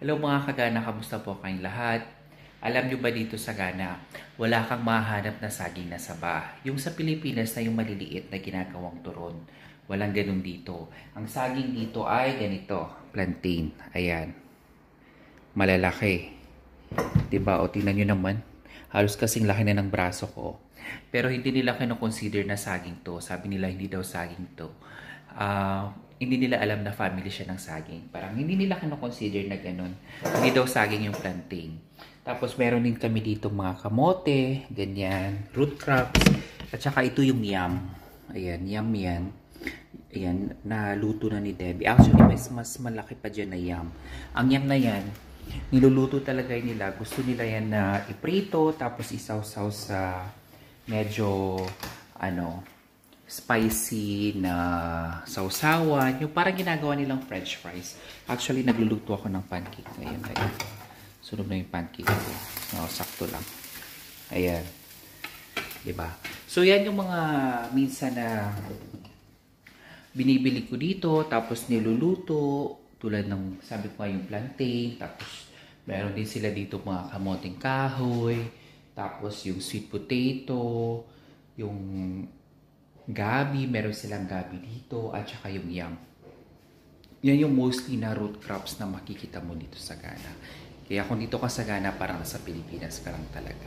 Hello mga kagana, kamusta po kayong lahat? Alam nyo ba dito sa Ghana, wala kang mahanap na saging na saba. Yung sa Pilipinas na yung maliliit na ginagawang turon. Walang ganun dito. Ang saging dito ay ganito, plantain. Ayan, malalaki. Diba? O tingnan nyo naman, halos kasing laki na ng braso ko. Pero hindi nila kino-consider na saging to. Sabi nila hindi daw saging to. Hindi nila alam na family siya ng saging. Parang hindi nila kino-consider na ganun. Hindi daw saging yung plantain. Tapos meron din kami dito mga kamote, ganyan, root crops. At saka ito yung yam. Ayan, yam yan. Ayan, naluto na ni Debbie. Actually, mas malaki pa dyan na yam. Ang yam na yan, niluluto talaga nila. Gusto nila yan na iprito, tapos isawsaw sa medyo, spicy na sausawan. Yung parang ginagawa nilang french fries. Actually, nagluluto ako ng pancake ngayon. Ayan. Sunog na yung pancake ko. Sakto lang. Ayan. Diba? So, yan yung mga minsan na binibili ko dito. Tapos niluluto. Tulad ng, sabi ko yung plantain. Tapos, meron din sila dito mga kamoting kahoy. Tapos, yung sweet potato. Yung gabi, meron silang gabi dito, at saka yung yam. Yan yung mostly na root crops na makikita mo dito sa Ghana. Kaya kung dito ka sa Ghana, parang sa Pilipinas ka lang talaga.